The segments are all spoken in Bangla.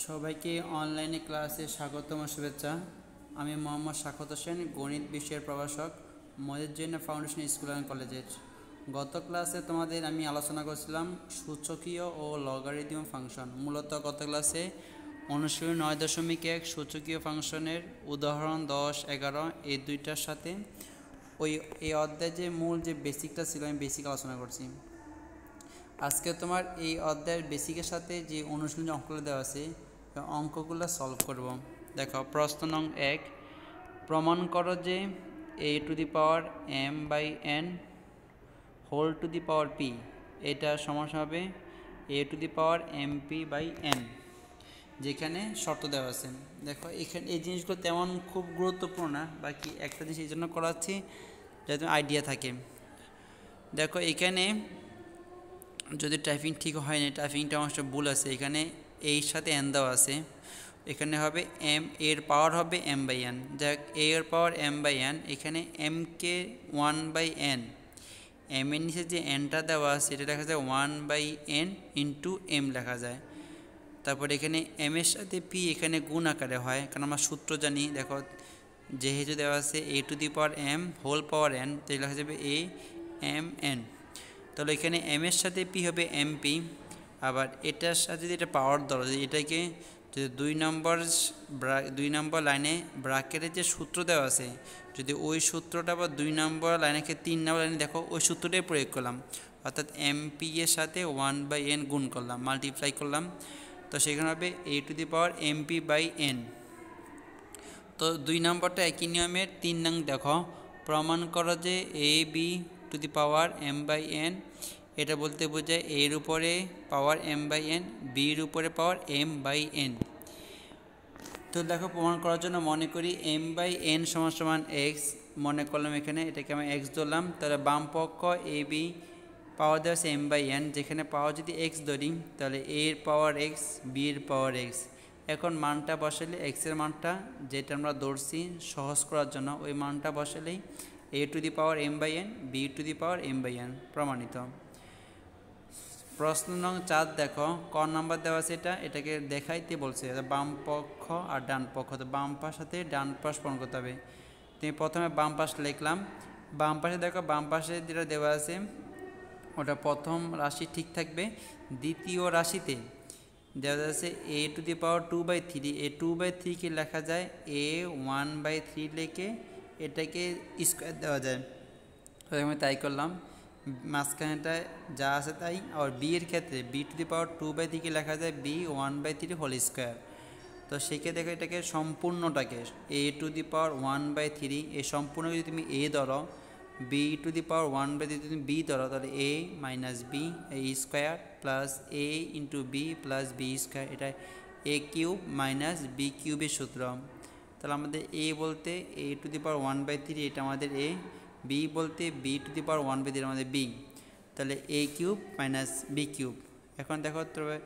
সবাইকে অনলাইনে ক্লাসে স্বাগতম ও শুভেচ্ছা। আমি মোহাম্মদ শাখাওয়াত হোসেন, গণিত বিষয়ের প্রভাষক, মজিদ ফাউন্ডেশন স্কুল অ্যান্ড কলেজের। গত ক্লাসে তোমাদের আমি আলোচনা করছিলাম সূচকীয় ও লগারিদম ফাংশন। মূলত গত ক্লাসে অনুশীলনী 9.1 সূচকীয় ফাংশনের উদাহরণ 10, 11 এই দুইটার সাথে এই অধ্যায়ে যে মূল যে বেসিকটা ছিল আমি বেসিক আলোচনা করছি। আজকে তোমার এই অধ্যায়ের বেসিকের সাথে যে অনুশীলনী অঙ্কগুলো দেওয়া আছে অঙ্কগুলো সলভ করব। দেখো প্রশ্ন নং 1, প্রমাণ করো যে a⁴m/n whole to the power p এটা সমান হবে a⁴mp/n, যেখানে শর্ত দেওয়া আছে। দেখো এখানে এই জিনিসগুলো তেমন খুব গুরুত্বপূর্ণ না, বাকি একটা জিনিস এই জন্য করাচ্ছি যাতে আইডিয়া থাকে। দেখো এখানে যদি টাইপিং ঠিক হয় না, টাইপিংটা অংশ ভুল আছে, এখানে এর সাথে এন দেওয়া আছে, এখানে হবে এম, এর পাওয়ার হবে m/n। যাক এ এর পাওয়ার m/n, এখানে m কে 1/n, m এর নিচে যে nটা দেওয়া আছে এটা লেখা যায় 1/n ইন্টু m লেখা যায়। তারপর এখানে m এর সাথে p এখানে গুণ আকারে হয়, কারণ আমরা সূত্র জানি। দেখো যেহেতু দেওয়া আছে a⁴m হোল পাওয়ার n, তো লেখা যাবে a(m)n। তাহলে এখানে m এর সাথে p হবে mp, আবার এটার সাথে যদি এটা পাওয়ার ধরো, যদি এটাকে যদি 2 নম্বর লাইনে ব্র্যাকেটের যে সূত্র দেওয়া আছে, যদি ওই সূত্রটা বা 2 নম্বর লাইনকে 3 নম্বর লাইনে দেখো ওই সূত্রটাই প্রয়োগ করলাম, অর্থাৎ mp এর সাথে 1/n গুণ করলাম, মাল্টিপ্লাই করলাম, তো সেখানে হবে a⁴mp/n। তো 2 নম্বরটা একই নিয়মের। 3 নং দেখো প্রমাণ করো যে a⁴m/n এটা বলতে বোঝায় a এর উপরে পাওয়ার m/n, b এর উপরে পাওয়ার m/n। তো দেখো প্রমাণ করার জন্য মনে করি m/n = x মনে করলাম, এখানে এটাকে আমি x ধরলাম। তাহলে বাম পক্ষ ab পাওয়ার দেওয়া আছে m/n, যেখানে পাওয়ার যদি x ধরি তাহলে a এর পাওয়ার x, b এর পাওয়ার x। এখন মানটা বসালে x এর মানটা যেটা আমরা ধরছি সহজ করার জন্য ওই মানটা বসালেই a⁴m/n, b⁴m/n প্রমাণিত। প্রশ্ন নং 4 দেখো ক নাম্বার দেওয়া আছে, এটাকে দেখাইতে বলছে বাম পক্ষ আর ডান পক্ষ, তো বাম পাশ সাথে ডান পাশ পূরণ করতে হবে। তুমি প্রথমে বাম পাশ লিখলাম, বাম পাশে দেখো বাম পাশে যেটা দেওয়া আছে ওটা প্রথম রাশি ঠিক থাকবে, দ্বিতীয় রাশিতে দেওয়া আছে a⁴2/3, এই 2/3 কে লেখা যায় a1/3 লিখে এটাকে স্কোয়ার দেওয়া যায়, আমি তাই করলাম। মাঝখানেটায় যা আছে তাই। আর বি এর ক্ষেত্রে b⁴2/3 কে লেখা যায় b1/3 হোল স্কোয়ার, তো সেক্ষেত্রে দেখো এটাকে সম্পূর্ণটাকে a⁴1/3 এই সম্পূর্ণ যদি তুমি a ধরো, b⁴1/3 যদি তুমি b ধরো, তাহলে a - b এই square plus a into b plus b square, এটা a³ - b³ এর সূত্র। তাহলে আমাদের a বলতে a⁴1/3 এটা আমাদের a, b বলতে b⁴1/3 আমাদের b, তাহলে a³ - b³। এখন দেখো তবে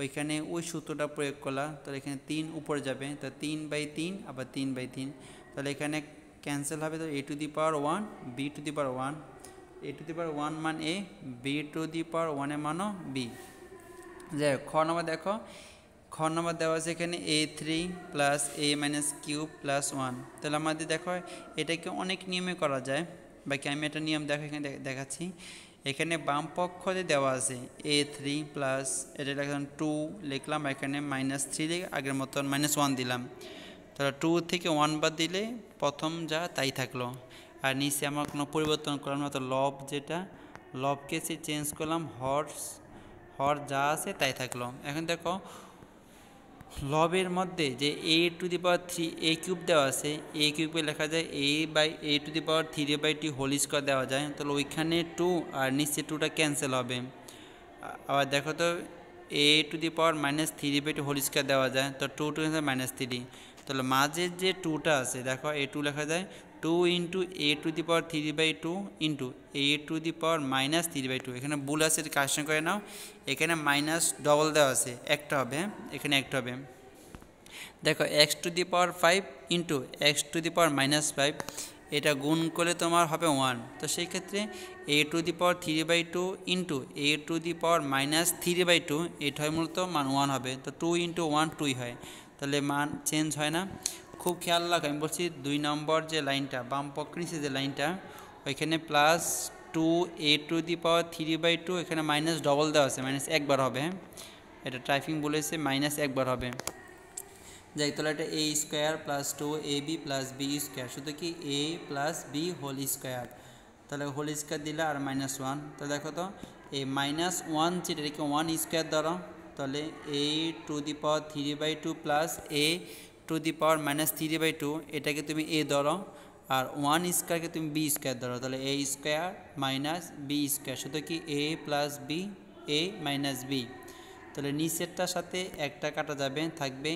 ওইখানে ওই সূত্রটা প্রয়োগ করলা, তাহলে এখানে 3 উপরে যাবে, তো 3/3 আবার 3/3, তাহলে এখানে ক্যান্সেল হবে, তো a⁴1 b⁴1, a⁴1 মান a, b⁴1 এর মানও b। যাই হোক খ নম্বর দেখো, খ নম্বর দেওয়া আছে এখানে a3 plus a - cube plus 1। তাহলে আমাদের দেখো এটাকে অনেক নিয়মে করা যায়, বাকি আমি একটা নিয়ম দেখো এখানে দেখাচ্ছি। এখানে বাম পক্ষে দেওয়া আছে a3 প্লাস এটা লিখলাম 2 লিখলাম, এখানে -3 লিখে আগের মতন -1 দিলাম, তাহলে 2 থেকে 1 বাদ দিলে প্রথম যা তাই থাকলো, আর নিচে আমার কোনো পরিবর্তন করলাম না, তো লব যেটা লবকে চেঞ্জ করলাম, হর যা আছে তাই থাকলো। এখন দেখো লবের মধ্যে যে a⁴ a³ দেওয়া আছে, a³ লেখা যায় a/a⁴3/2 হোল স্কোয়ার দেওয়া যায়, তাহলে ওইখানে 2 আর নিচে 2টা ক্যান্সেল হবে। আবার দেখো তো a⁻³ হোল স্কোয়ার দেওয়া যায়, তো 2 2 -3, তাহলে মাঝের যে 2টা আছে দেখো a2 লেখা যায় 2 ইন্টু a⁴3/2 ইন্টু a⁻³ এখানে ভুল আছে, কারেকশন করে নাও। এখানে মাইনাস ডবল দেওয়া আছে, একটা হবে, এখানে একটা হবে। দেখো x⁵ ইন্টু x⁻⁵, এটা গুণ করলে তোমার হবে 1। তো সেই ক্ষেত্রে a⁻³ ইন্টু a⁻−3/2 এটা হয় মূলত মান 1 হবে। তো 2 × 1 2 হয়, তাহলে মান চেঞ্জ হয় না। খুব খেয়াল রাখো, আমি বলছি 2 নম্বর যে লাইনটা বাম পক্ষ নিচে যে লাইনটা ওইখানে +2a⁻³ এখানে মাইনাস ডবল দেওয়া আছে, মাইনাস একবার হবে। হ্যাঁ, এটা টাইপিং বলেছে মাইনাস একবার হবে। যাই, তাহলে এটা a² + 2ab + b², শুধু কি a + b হোল স্কোয়ার, তাহলে হোল স্কোয়ার দিলে আর -1। তো দেখো তো এই -1 যেটা রেখে 1 স্কোয়ার ধরো, তাহলে a⁻³ প্লাস a⁻−3/2 এটাকে তুমি a ধরো, আর 1 স্কোয়ারকে তুমি b² ধরো, তাহলে a² - b², শুধু কি a + b a - b। তাহলে নিচেরটার সাথে একটা কাটা যাবে, থাকবে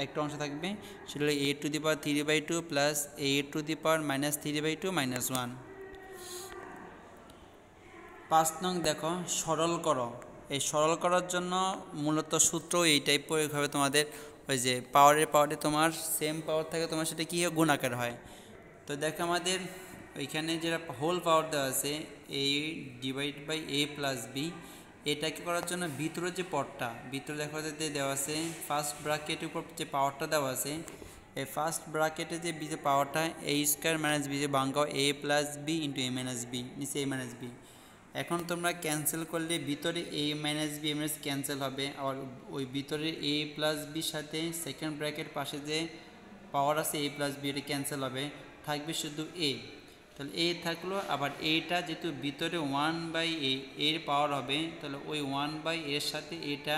একটা অংশ থাকবে, সেটা হলো a⁻³ প্লাস a⁻−3/2 -1। 5 নং দেখো, সরল করো। এই সরল করার জন্য মূলত সূত্র এই টাইপ প্রয়োগ হবে তোমাদের। ওই যে পাওয়ারে তোমার সেম পাওয়ার থাকে, তোমার সেটা কী হয়, গুণাকার হয়। তো দেখো আমাদের ওইখানে যেটা হোল পাওয়ার দেওয়া আছে a/a + b, এটাকে করার জন্য ভিতরে যে পদটা ভিতরে দেখো দেওয়া আছে ফার্স্ট ব্র্যাকেটের উপর যে পাওয়ারটা দেওয়া আছে, এই ফার্স্ট ব্র্যাকেটে যে পাওয়ারটা a² - b, যে বাঙ্গাও a + b × a - b, নিচে a - b। এখন তোমরা ক্যান্সেল করলে ভিতরে a - b ক্যান্সেল হবে, আর ওই ভিতরে a + b সাথে সেকেন্ড ব্র্যাকেট পাশে যে পাওয়ার আছে a + b এটা ক্যান্সেল হবে, থাকবে শুধু a। তাহলে a থাকলো, আবার এটা যেহেতু ভিতরে 1/a এর পাওয়ার হবে, তাহলে ওই 1/a এর সাথে এটা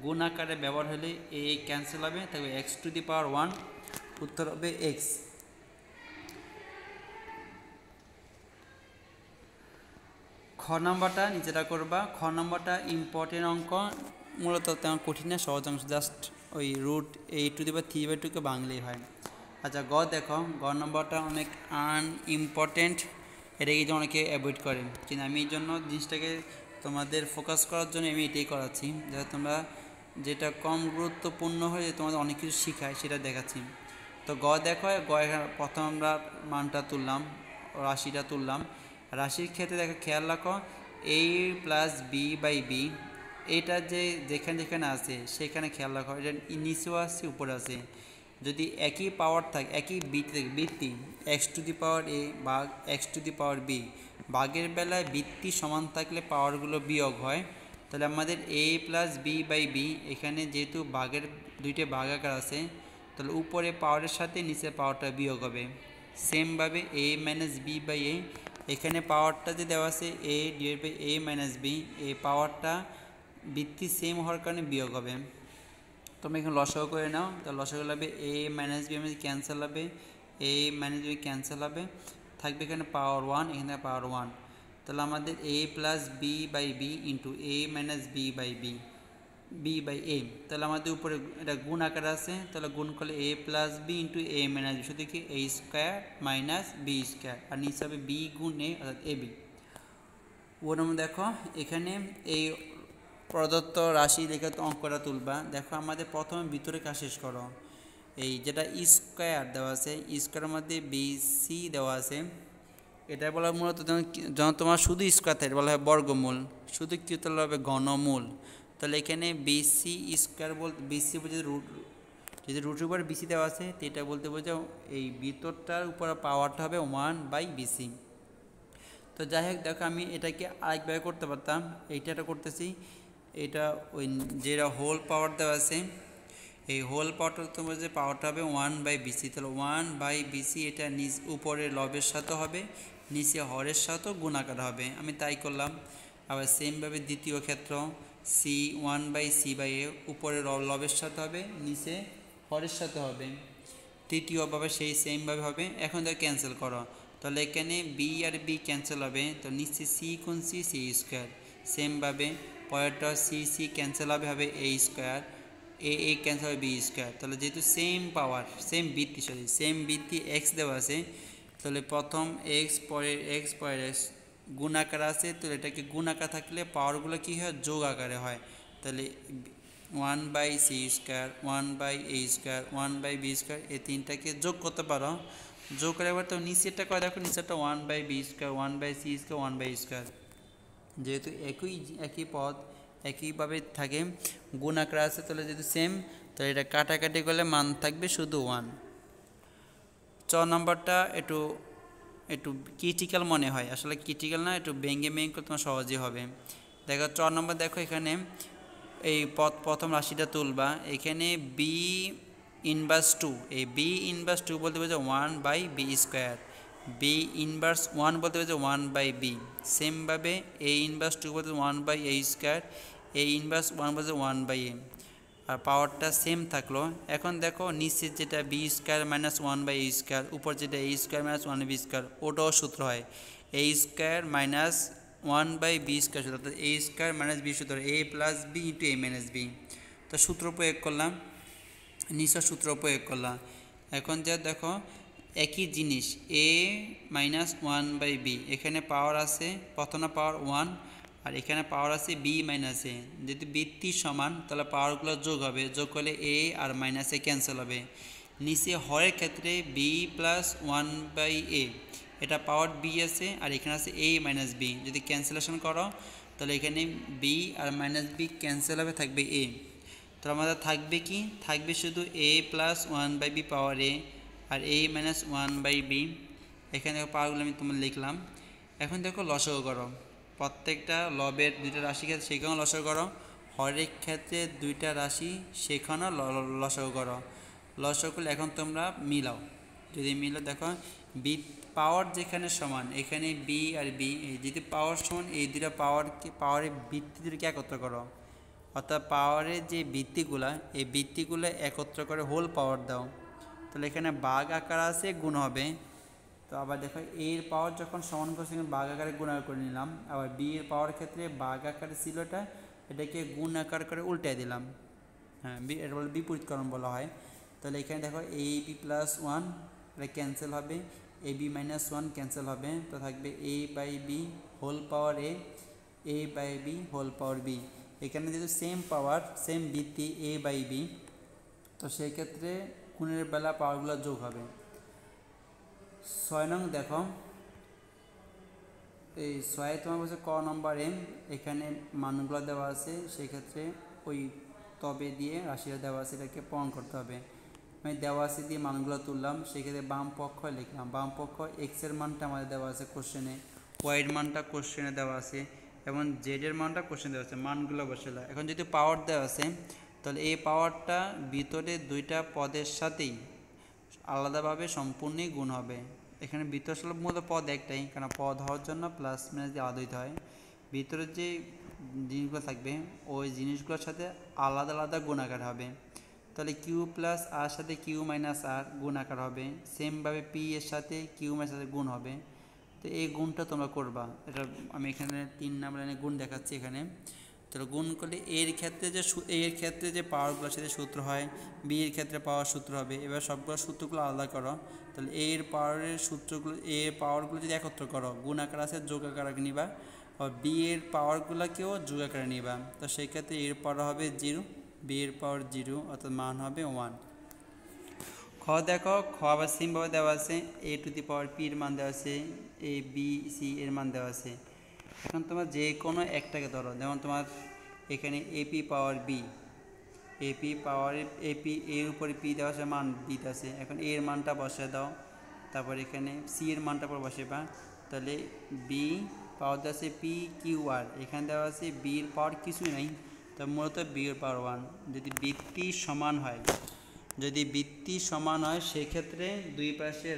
গুণ আকারে ব্যবহার হলে a ক্যান্সেল হবে, তাহলে x⁻1, উত্তর হবে x। খ নম্বরটা নিচেটা করবা। খ নম্বরটা ইম্পর্টেন্ট অঙ্ক, মূলত তেমন কঠিন না, সহজ অংশ, জাস্ট ওই √a⁻³ বাংলেই হয়। আচ্ছা, গ দেখো, গ নম্বরটা অনেক আনইম্পর্টেন্ট, এটাকে যে অনেকে অ্যাভয়েড করে, কিন্তু আমি এই জন্য জিনিসটাকে তোমাদের ফোকাস করার জন্য আমি এটাই করাচ্ছি, যাতে তোমরা যেটা কম গুরুত্বপূর্ণ হয়ে তোমাদের অনেক কিছু শেখায় সেটা দেখাচ্ছি। তো গ দেখো, গ প্রথম আমরা মানটা তুললাম, রাশিটা তুললাম। রাশির ক্ষেত্রে দেখো, খেয়াল রাখো a + b/b, এটা যেখানে যেখানে আছে সেখানে খেয়াল রাখো, এটা নিচেও আছে উপরে আছে। যদি একই পাওয়ার থাকে, একই বৃত্তি x⁴ ভাগ x⁴b, ভাগের বেলায় বৃত্তি সমান থাকলে পাওয়ারগুলো বিয়োগ হয়। তাহলে আমাদের a + b/b, এখানে যেহেতু ভাগের দুইটা ভাগাকার আছে, তাহলে উপরে পাওয়ারের সাথে নিচে পাওয়ারটা বিয়োগ হবে। সেমভাবে a - b/a, এখানে পাওয়ারটা যে দেওয়া আছে a/a - b, এই পাওয়ারটা বৃত্তি সেম হওয়ার কারণে বিয়োগ হবে। তোমরা এখানে লসাগু করে নাও, তাহলে লসাগু হবে a - b ক্যান্সেল হবে, a - b ক্যান্সেল হবে, থাকবে এখানে পাওয়ার 1, এখানে পাওয়ার 1। তাহলে আমাদের a + b/b × a - b/a, তাহলে আমাদের উপরে এটা গুণ আকারে আছে, তাহলে গুণ করলে a + b × a - b, শুধু কি a² - b², আর নিচে হবে b × a, অর্থাৎ ab। ওর মধ্যে দেখো এখানে এই প্রদত্ত রাশি দেখে অঙ্কটা তুলবা। দেখো আমাদের প্রথমে ভিতরে কাজ শেষ করো, এই যেটা স্কোয়ার দেওয়া আছে, স্কোয়ারের মধ্যে BC দেওয়া আছে, এটা বলা মূলত যখন তোমার শুধু স্কোয়ার থাকে বলা হয় বর্গমূল, শুধু কি তাহলে হবে ঘনমূল। তাহলে এখানে BC² বলতে BC বলতে যদি রুটের উপর BC দেওয়া আছে, তো এটা বলতে বোঝাও এই ভিতরটার উপর পাওয়ারটা হবে 1/BC। তো যাই হোক, দেখো আমি এটাকে আরেকভাবে করতে পারতাম, এইটা করতেছি, এটা ওই যেটা হোল পাওয়ার দেওয়া আছে, এই হোল পাওয়ারটা তোমার যে পাওয়ারটা হবে 1/BC, তাহলে 1/BC এটা উপরের লবের সাথে হবে, নিচে হরের সাথেও গুণাকার হবে, আমি তাই করলাম। আবার সেমভাবে দ্বিতীয় ক্ষেত্র C 1/C/a, উপরের লবের সাথে হবে, নিচে হরের সাথে হবে। তৃতীয়ভাবে সেই সেমভাবে হবে। এখন তাকে ক্যান্সেল করো, তাহলে এখানে b আর b ক্যান্সেল হবে, তো নিচে c × c² সেমভাবে পরেরটা c ক্যান্সেল হবে a², a ক্যান্সেল হবে b²। তাহলে যেহেতু সেম পাওয়ার সেম বৃত্তি x দেওয়া আছে, তাহলে প্রথম x পরের x গুণ আকার আছে, তো এটাকে গুণ আকার থাকলে পাওয়ারগুলো কী হয়, যোগ আকারে হয়। তাহলে 1/c², 1/a², 1/b², এই তিনটাকে যোগ করতে পারো, যোগ করে একবার তো নিচেরটা করে দেখো, নিচেরটা 1/b² 1/c² 1/a², যেহেতু একই পদ একইভাবে থাকে, গুণ আকারে আছে, তাহলে যেহেতু সেম, তাহলে এটা কাটাকাটি করলে মান থাকবে শুধু 1। 4 নম্বরটা একটু একটু ক্রিটিক্যাল মনে হয়, আসলে ক্রিটিক্যাল না, একটু ভেঙে করতে তোমার সহজই হবে। দেখো 4 নম্বর, দেখো এখানে এই প্রথম রাশিটা তুলবা, এখানে বি ইনভার্স 2, এই বি ইনভার্স 2 বলতে বোঝায় 1/b², বি ইনভার্স 1 বলতে বোঝায় 1/b, সেমভাবে এ ইনভার্স 2 বলতে 1/a², এ ইনভার্স 1 বলতে 1/a, আর পাওয়ারটা সেম থাকলো। এখন দেখো নিচের যেটা b² - 1/a², উপর যেটা a² - 1b², ওটাও সূত্র হয় a² - 1/b² সূত্র, অর্থাৎ a² - b সূত্র, a + b × a - b। তো সূত্র প্রয়োগ করলাম, নিচের সূত্র প্রয়োগ করলাম। এখন যা দেখো একই জিনিস a - 1/b, এখানে পাওয়ার আছে, প্রথমে পাওয়ার 1, আর এখানে পাওয়ার আছে b - a। যদি বৃত্তি সমান তাহলে পাওয়ারগুলো যোগ হবে, যোগ করলে a আর মাইনাসে ক্যান্সেল হবে। নিচে হরের ক্ষেত্রে b + 1/a, এটা পাওয়ার b আছে, আর এখানে আছে a - b, যদি ক্যান্সেলেশন করো তাহলে এখানে b আর -b ক্যান্সেল হবে, থাকবে a। তো আমাদের থাকবে কি, থাকবে শুধু a + 1/b power a R a - 1/b। এখানে দেখো পাওয়ারগুলো আমি তোমার লিখলাম। এখন দেখো লসাগু করো, প্রত্যেকটা লবের দুইটা রাশি ক্ষেত্রে সেখানেও লসাগু করো, হরের ক্ষেত্রে দুইটা রাশি সেখানেও লসাগু করো। লসাগু করলে এখন তোমরা মিলাও, যদি মিলো দেখো বি পাওয়ার যেখানে সমান, এখানে বি আর বি, যদি পাওয়ার সমান এই দুইটা পাওয়ারের ভিত্তি দুটোকে একত্র করো, অর্থাৎ পাওয়ারের যে ভিত্তিগুলা, এই ভিত্তিগুলো একত্র করে হোল পাওয়ার দাও, তাহলে এখানে বাঘ আকার আছে, গুণ হবে। তো আবার দেখো এর পাওয়ার যখন সমান করছে বাঘ আকারে গুণ করে নিলাম, আবার বি এর পাওয়ার ক্ষেত্রে বাঘ আকারে ছিল এটাকে গুণ আকার করে উল্টাই দিলাম, হ্যাঁ এটা বলে বিপরীতকরণ বলা হয়। তাহলে এখানে দেখো ab + 1 এটা ক্যান্সেল হবে, ab - 1 ক্যান্সেল হবে, তো থাকবে a/b whole power a/b whole power b। এখানে যেহেতু সেম পাওয়ার সেম ভিত্তি a/b, তো সেই ক্ষেত্রে গুণের বেলা পাওয়ারগুলো যোগ হবে। 6 নং দেখো, এই 6 তোমার বলছে ক নম্বরে, এখানে মানগুলো দেওয়া আছে, সেই ক্ষেত্রে ওই তবে দিয়ে রাশিটা দেওয়া আছে, এটাকে প্রমাণ করতে হবে। আমি দেওয়া আছে দিয়ে মানগুলো তুললাম, সেক্ষেত্রে বাম পক্ষ লিখলাম, বাম পক্ষ এক্সের মানটা আমাদের দেওয়া আছে কোশ্চেনে, ওয়াইয়ের মানটা কোশ্চেনে দেওয়া আছে, এবং জেডের মানটা কোশ্চেনে দেওয়া আছে, মানগুলো বসালাম। এখন যদি পাওয়ার দেওয়া আছে, তাহলে এই পাওয়ারটা ভিতরে দুইটা পদের সাথেই আলাদাভাবে সম্পূর্ণই গুণ হবে। এখানে ভিতর আসলে মূলত পদ একটাই, কারণ পদ হওয়ার জন্য প্লাস মাইনাস দিয়ে আলাদা হইতে হয়। ভিতরের যে জিনিসগুলো থাকবে ওই জিনিসগুলোর সাথে আলাদা আলাদা গুণাকার হবে, তাহলে কিউ প্লাস আর সাথে কিউ মাইনাস আর গুণাকার হবে, সেমভাবে পি এর সাথে কিউ মাইনাস সাথে গুণ হবে। তো এই গুণটা তোমরা করবা, এটা আমি এখানে 3 নাম্বার লাইনে গুণ দেখাচ্ছি এখানে। তাহলে গুণ করলে এর ক্ষেত্রে যে পাওয়ারগুলোর সাথে সূত্র হয়, বি এর ক্ষেত্রে পাওয়ার সূত্র হবে। এবার সবগুলো সূত্রগুলো আলাদা করো, তাহলে এর পাওয়ারগুলো যদি একত্র করো, গুণ আকার আছে যোগ আকার নিবা, আর বি এর পাওয়ারগুলোকেও যোগ আকারে নিবা, তো সেই ক্ষেত্রে এর পাওয়ার হবে 0, বি এর পাওয়ার 0, অর্থাৎ মান হবে 1। খ দেখো, খ আবার সিমভাবে দেওয়া আছে, a⁻p এর মান দেওয়া আছে, a b c এর মান দেওয়া আছে। এখন তোমার যে কোনো একটাকে ধরো, যেমন তোমার এখানে ap এর উপরে p দেওয়া আছে, মান b আছে, এখন এর মানটা বসিয়ে দাও, তারপর এখানে c এর মানটা পর বসাইবা, তাহলে b পাওয়ার দেওয়া আছে p/q/r, এখানে দেওয়া আছে b এর পাওয়ার কিছুই নাই, তো মূলত b এর পাওয়ার 1। যদি বৃত্তি সমান হয় সেক্ষেত্রে দুই পাশে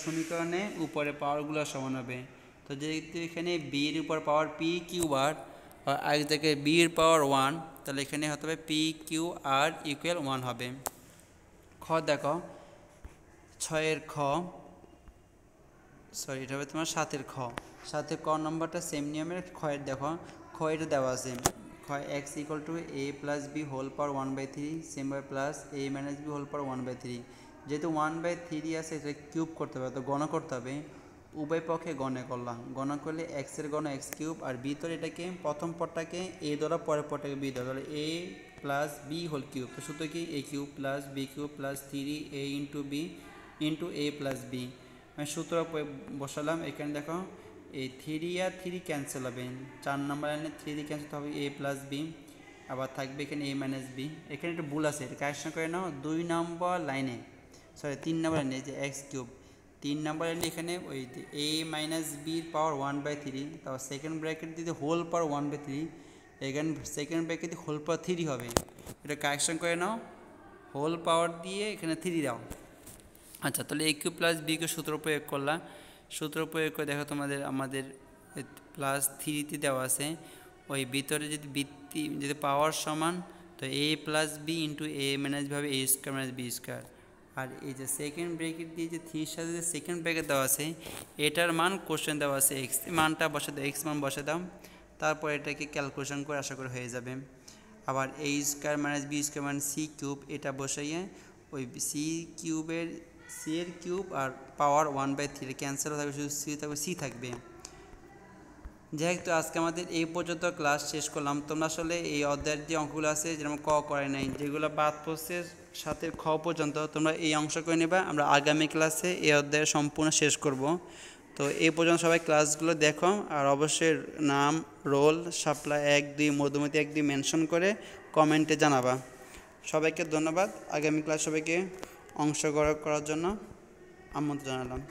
সমীকরণে উপরে পাওয়ারগুলো সমান হবে। তো যেহেতু এখানে বি এর উপর পাওয়ার p/q/r আর আগ থেকে বি এর পাওয়ার 1, তাহলে এখানে হতে হবে p/q/r = 1 হবে। খ দেখো, 6 খ, সরি এটা হবে তোমার 7 খ, 7 ক নম্বরটা সেম নিয়মের। ক্ষয়ের দেখো, খ এটা দেওয়া আছে, ক্ষয় x = a + b whole power 1/3, সেমভাবে plus a - b whole power 1/3। যেহেতু 1/3 আছে, এটা কিউব করতে হবে, তো গণ করতে হবে, উভয় পক্ষে গণে করলাম, গণ করলে x এর গণ x³ আর ভিতরে এটাকে প্রথম পদটাকে a ধরো, পরের পদটাকে b ধরো, তাহলে a + b হোল কিউব, তো সূত্র কি a³ + b³ + 3a × b into এ প্লাস বি। আমি সূত্র বসালাম। এখানে দেখো এই 3 আর 3 ক্যান্সেল হবে, 4 নম্বর লাইনে 3 ক্যান্সেল হবে এ প্লাস বি, আবার থাকবে এখানে এ মাইনাস বি। এখানে একটু ভুল আছে, এটা কারেকশন করে নাও। 2 নম্বর লাইনে, সরি 3 নম্বর লাইনে যে এক্স কিউব, 3 নম্বর লাইনে এখানে ওই এ মাইনাস বির পাওয়ার 1/3, তারপর সেকেন্ড ব্র্যাকেট দিয়ে হোল পাওয়ার 1/3, এখানে সেকেন্ড ব্র্যাকেট দিয়ে হোল পাওয়ার 3 হবে। এটা কারেকশন করে নাও, হোল পাওয়ার দিয়ে এখানে 3 দাও। আচ্ছা, তাহলে এ কিউব প্লাস বি কে সূত্র প্রয়োগ করলাম। সূত্র প্রয়োগ করে দেখো তোমাদের আমাদের প্লাস 3 দেওয়া আছে, ওই ভিতরে যদি বৃত্তি যদি পাওয়ার সমান, তো এ প্লাস বি ইন্টু এ মাইনাস বি হবে এ স্কোয়ার মাইনাস বি স্কোয়ার। আর এই যে সেকেন্ড ব্র্যাকেট দিয়ে যে 3 সাথে যে সেকেন্ড ব্র্যাকেট দেওয়া আছে, এটার মান কোশ্চেন দেওয়া আছে এক্স, মানটা বসে দাও, এক্স মান বসে দাও, তারপর এটাকে ক্যালকুলেশন করে আশা করি হয়ে যাবে। আবার এ স্কোয়ার মাইনাস বি স্কোয়ার মানে সি কিউব, এটা বসাইয়ে ওই সি কিউবের সি এর কিউব আর পাওয়ার 1/3 ক্যান্সেল থাকবে, শুধু সি থাকবে, সি থাকবে। যাই হোক, তো আজকে আমাদের এই পর্যন্ত ক্লাস শেষ করলাম। তোমরা আসলে এই অধ্যায়ের যে অঙ্কগুলো আছে, যেরকম ক করে নাই, যেগুলো বাদ পড়ছে সাথে খ পর্যন্ত, তোমরা এই অংশ করে নেবা। আমরা আগামী ক্লাসে এই অধ্যায় সম্পূর্ণ শেষ করব। তো এই পর্যন্ত সবাই ক্লাসগুলো দেখো, আর অবশ্যই নাম, রোল, সাপ্লাই 1, 2, মধুমতি 1, 2 মেনশন করে কমেন্টে জানাবা। সবাইকে ধন্যবাদ। আগামী ক্লাস সবাইকে অংশগ্রহণ করার জন্য আমন্ত্রণ জানালাম।